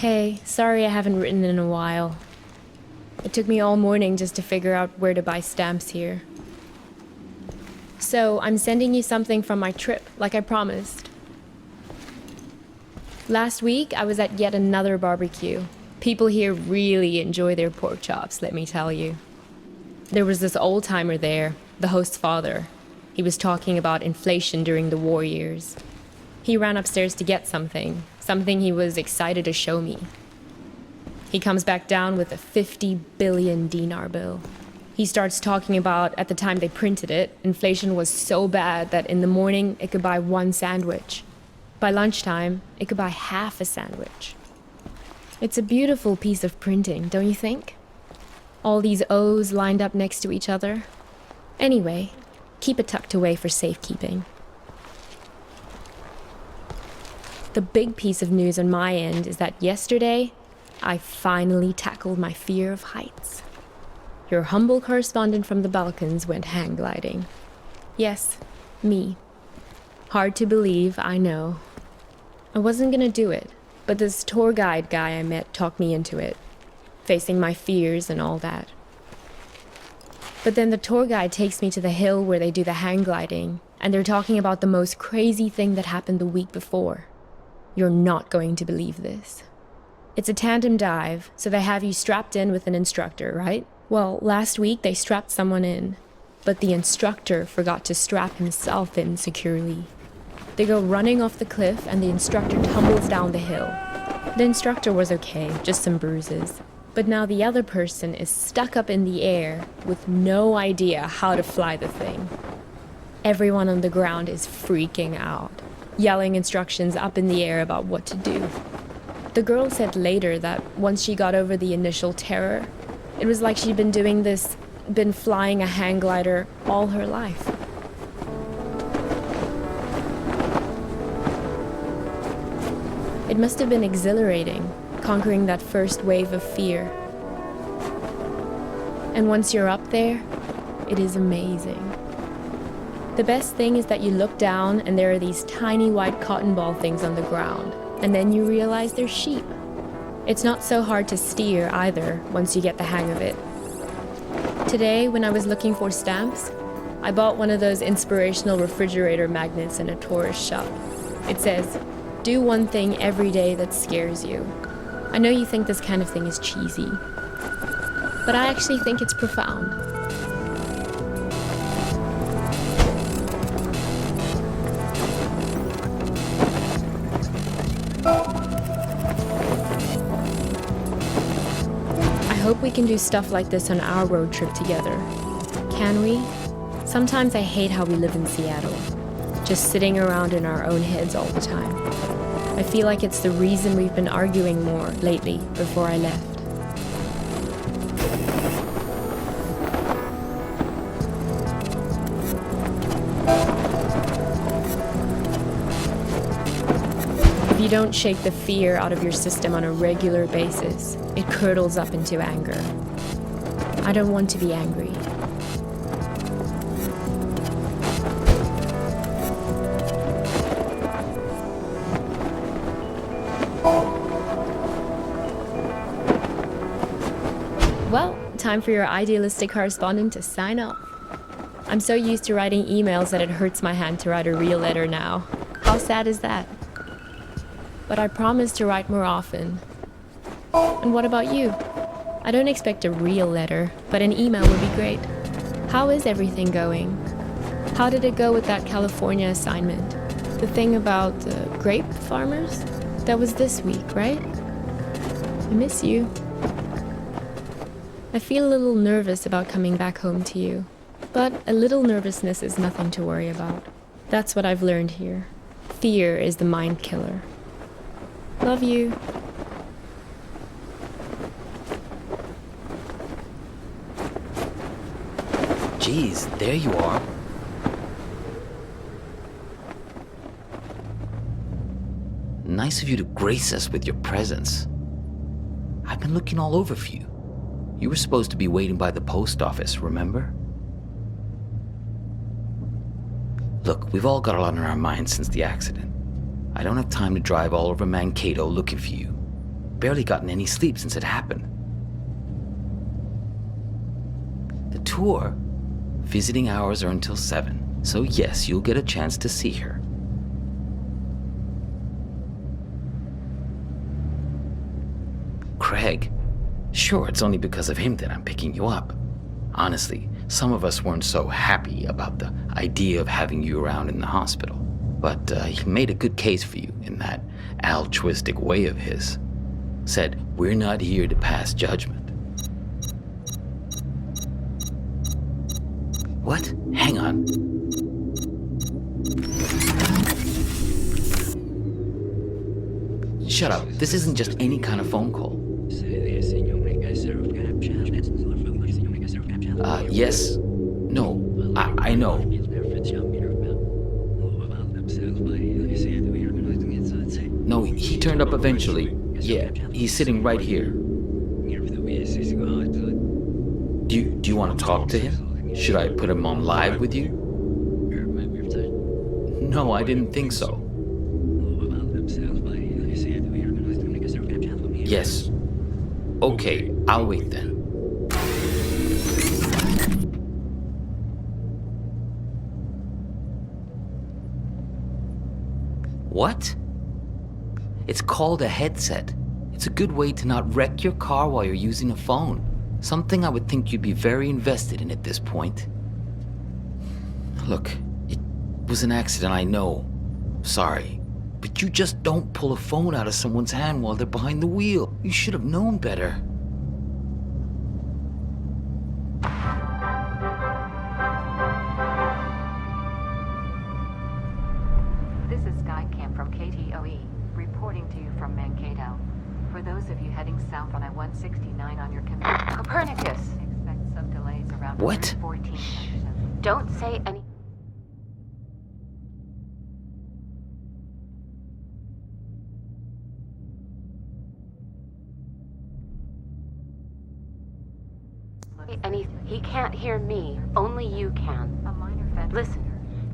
Hey, sorry I haven't written in a while. It took me all morning just to figure out where to buy stamps here. So, I'm sending you something from my trip, like I promised. Last week, I was at yet another barbecue. People here really enjoy their pork chops, let me tell you. There was this old-timer there, the host's father. He was talking about inflation during the war years. He ran upstairs to get something he was excited to show me. He comes back down with a 50 billion dinar bill. He starts talking about, at the time they printed it, inflation was so bad that in the morning it could buy one sandwich. By lunchtime, it could buy half a sandwich. It's a beautiful piece of printing, don't you think? All these O's lined up next to each other. Anyway, keep it tucked away for safekeeping. The big piece of news on my end is that yesterday, I finally tackled my fear of heights. Your humble correspondent from the Balkans went hang gliding. Yes, me. Hard to believe, I know. I wasn't gonna do it, but this tour guide guy I met talked me into it, facing my fears and all that. But then the tour guide takes me to the hill where they do the hang gliding, and they're talking about the most crazy thing that happened the week before. You're not going to believe this. It's a tandem dive, so they have you strapped in with an instructor, right? Well, last week they strapped someone in, but the instructor forgot to strap himself in securely. They go running off the cliff and the instructor tumbles down the hill. The instructor was okay, just some bruises. But now the other person is stuck up in the air with no idea how to fly the thing. Everyone on the ground is freaking out, yelling instructions up in the air about what to do. The girl said later that once she got over the initial terror, it was like she'd been flying a hang glider all her life. It must have been exhilarating, conquering that first wave of fear. And once you're up there, it is amazing. The best thing is that you look down and there are these tiny white cotton ball things on the ground, and then you realize they're sheep. It's not so hard to steer either once you get the hang of it. Today, when I was looking for stamps, I bought one of those inspirational refrigerator magnets in a tourist shop. It says, "Do one thing every day that scares you." I know you think this kind of thing is cheesy, but I actually think it's profound. I hope we can do stuff like this on our road trip together. Can we? Sometimes I hate how we live in Seattle, just sitting around in our own heads all the time. I feel like it's the reason we've been arguing more lately before I left. If you don't shake the fear out of your system on a regular basis, it curdles up into anger. I don't want to be angry. Well, time for your idealistic correspondent to sign off. I'm so used to writing emails that it hurts my hand to write a real letter now. How sad is that? But I promise to write more often. And what about you? I don't expect a real letter, but an email would be great. How is everything going? How did it go with that California assignment? The thing about grape farmers? That was this week, right? I miss you. I feel a little nervous about coming back home to you, but a little nervousness is nothing to worry about. That's what I've learned here. Fear is the mind killer. Love you. Geez, there you are. Nice of you to grace us with your presence. I've been looking all over for you. You were supposed to be waiting by the post office, remember? Look, we've all got a lot on our minds since the accident. I don't have time to drive all over Mankato looking for you. barely gotten any sleep since it happened. The tour, visiting hours are until 7, so yes, you'll get a chance to see her. Craig? Sure, it's only because of him that I'm picking you up. Honestly, some of us weren't so happy about the idea of having you around in the hospital, but he made a good case for you in that altruistic way of his. Said, we're not here to pass judgment. What? Hang on. Shut up. This isn't just any kind of phone call. Yes. No. I know. No, he turned up eventually. Yeah, he's sitting right here. Do you want to talk to him? Should I put him on live with you? No, I didn't think so. Yes. Okay, I'll wait then. What? It's called a headset. It's a good way to not wreck your car while you're using a phone. Something I would think you'd be very invested in at this point. Look, it was an accident, I know. Sorry. But you just don't pull a phone out of someone's hand while they're behind the wheel. You should have known better. This is Skycam from KTOE, reporting to you from Mankato. For those of you heading south on I-169 on your commute, Copernicus! expect some delays around What? 14 junction. Don't say any... He can't hear me. Only you can. A minor fender. Listen,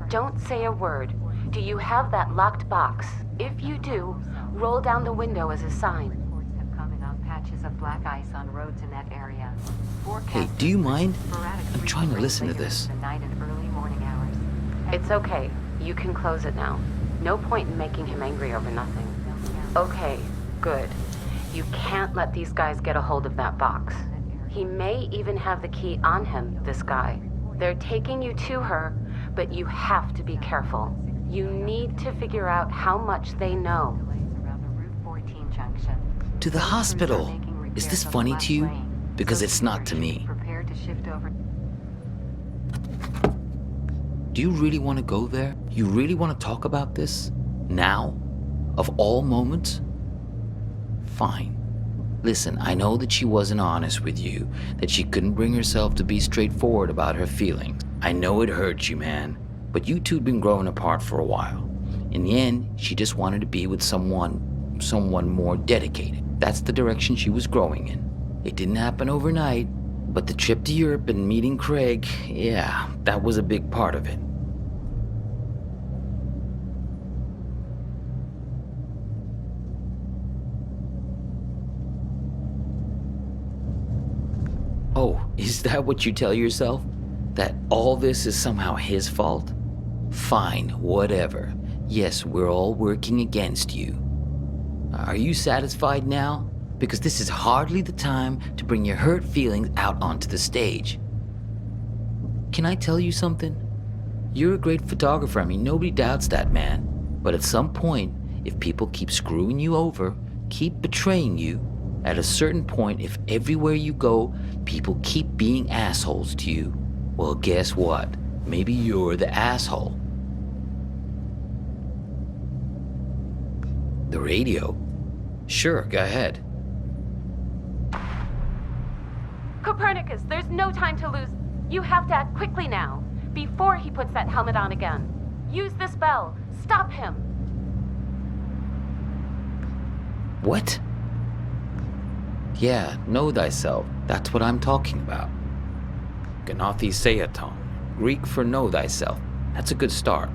don't say a word. Do you have that locked box? If you do, roll down the window as a sign. Reports have come in on patches of black ice on roads in that area. Hey, do you mind? Sporadic I'm trying to rain listen to later this. in the night and early morning hours. It's okay. You can close it now. No point in making him angry over nothing. Okay, good. You can't let these guys get a hold of that box. He may even have the key on him, this guy. They're taking you to her, but you have to be careful. You need to figure out how much they know. Delays around the Route 14 junction. To the hospital. Is this funny to you? Because it's not to me. Prepare to shift over. Do you really want to go there? You really want to talk about this? Now? Of all moments? Fine. Listen, I know that she wasn't honest with you, that she couldn't bring herself to be straightforward about her feelings. I know it hurt you, man, but you two'd been growing apart for a while. In the end, she just wanted to be with someone more dedicated. That's the direction she was growing in. It didn't happen overnight, but the trip to Europe and meeting Craig, yeah, that was a big part of it. Oh, is that what you tell yourself? That all this is somehow his fault? Fine, whatever. Yes, we're all working against you. Are you satisfied now? Because this is hardly the time to bring your hurt feelings out onto the stage. Can I tell you something? You're a great photographer, I mean, nobody doubts that, man. But at some point, if people keep screwing you over, keep betraying you, at a certain point, if everywhere you go, people keep being assholes to you, well, guess what? Maybe you're the asshole. The radio? Sure, go ahead. Copernicus, there's no time to lose. You have to act quickly now, before he puts that helmet on again. Use this bell. Stop him. What? Yeah, know thyself. That's what I'm talking about. Gnathi Seaton, Greek for know thyself. That's a good start.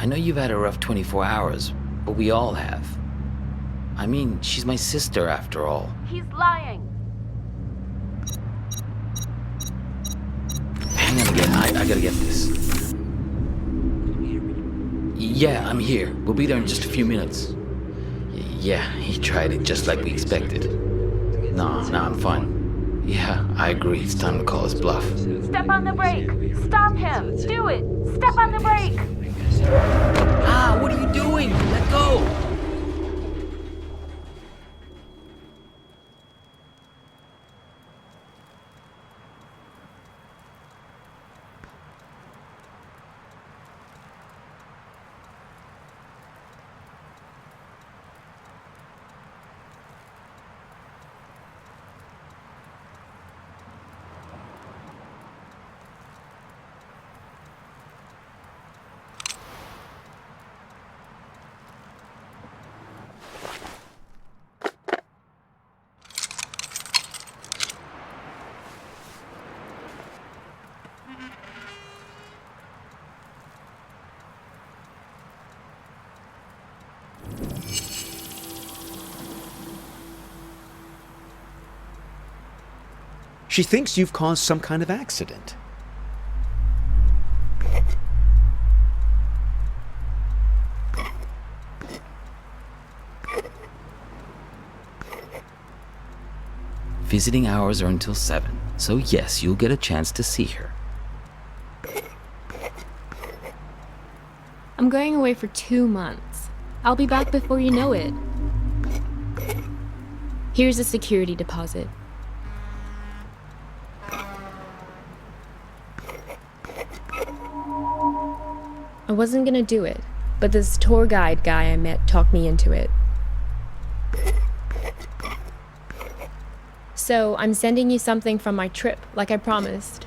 I know you've had a rough 24 hours, but we all have. I mean, she's my sister after all. He's lying. Hang on again, I gotta get this. Yeah, I'm here. We'll be there in just a few minutes. Yeah, he tried it just like we expected. No, I'm fine. Yeah, I agree. It's time to call his bluff. Step on the brake. Stop him. Do it. Step on the brake. Ah, what are you doing? Let go! She thinks you've caused some kind of accident. Visiting hours are until 7, so yes, you'll get a chance to see her. I'm going away for 2 months. I'll be back before you know it. Here's a security deposit. I wasn't gonna do it, but this tour guide guy I met talked me into it. So I'm sending you something from my trip, like I promised.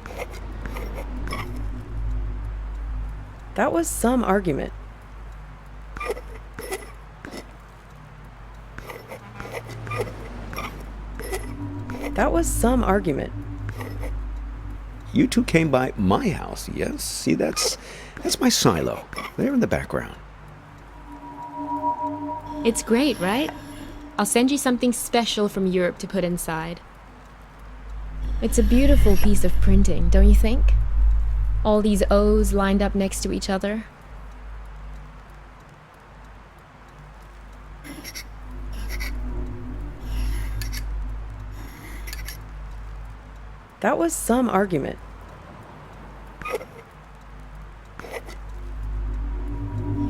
That was some argument. That was some argument. You two came by my house, yes? See, that's my silo. There in the background. It's great, right? I'll send you something special from Europe to put inside. It's a beautiful piece of printing, don't you think? All these O's lined up next to each other. That was some argument.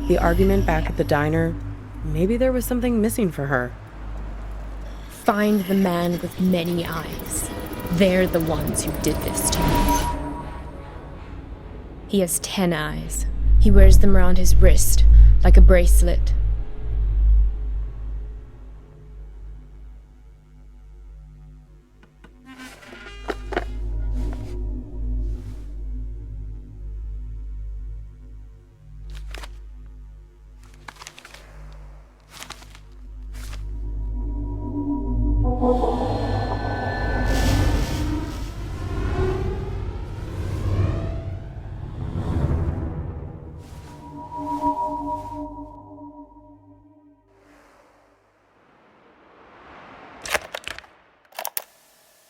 The argument back at the diner, maybe there was something missing for her. Find the man with many eyes. They're the ones who did this to me. He has 10 eyes. He wears them around his wrist, like a bracelet.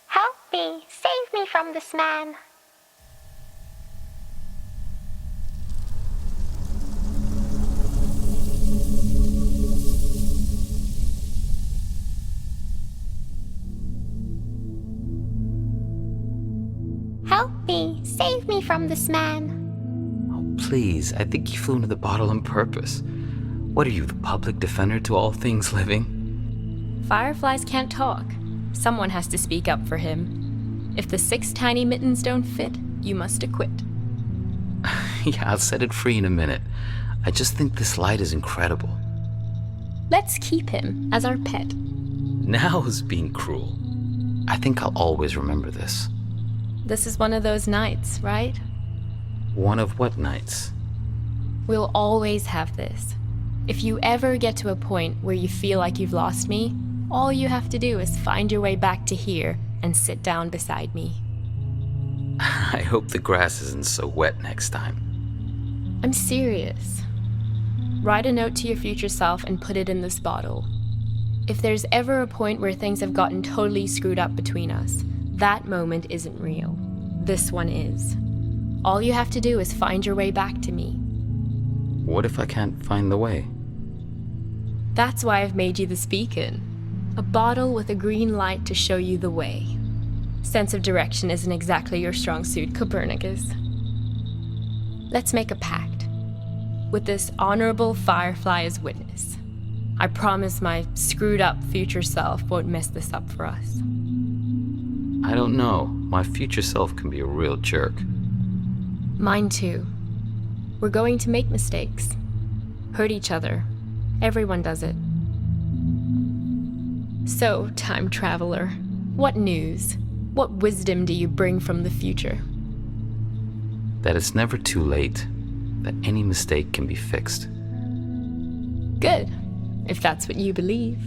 Help me! Save me from this man! Help me! Save me from this man! Oh, please, I think you flew into the bottle on purpose. What are you, the public defender to all things living? Fireflies can't talk. Someone has to speak up for him. If the 6 tiny mittens don't fit, you must acquit. Yeah, I'll set it free in a minute. I just think this light is incredible. Let's keep him as our pet. Now is being cruel. I think I'll always remember this. This is one of those nights, right? One of what nights? We'll always have this. If you ever get to a point where you feel like you've lost me, all you have to do is find your way back to here and sit down beside me. I hope the grass isn't so wet next time. I'm serious. write a note to your future self and put it in this bottle. If there's ever a point where things have gotten totally screwed up between us, that moment isn't real. This one is. All you have to do is find your way back to me. What if I can't find the way? That's why I've made you this beacon. A bottle with a green light to show you the way. Sense of direction isn't exactly your strong suit, Copernicus. Let's make a pact. With this honorable firefly as witness. I promise my screwed up future self won't mess this up for us. I don't know. My future self can be a real jerk. Mine too. We're going to make mistakes. Hurt each other. Everyone does it. So, time traveler, what news? What wisdom do you bring from the future? That it's never too late. That any mistake can be fixed. Good, if that's what you believe.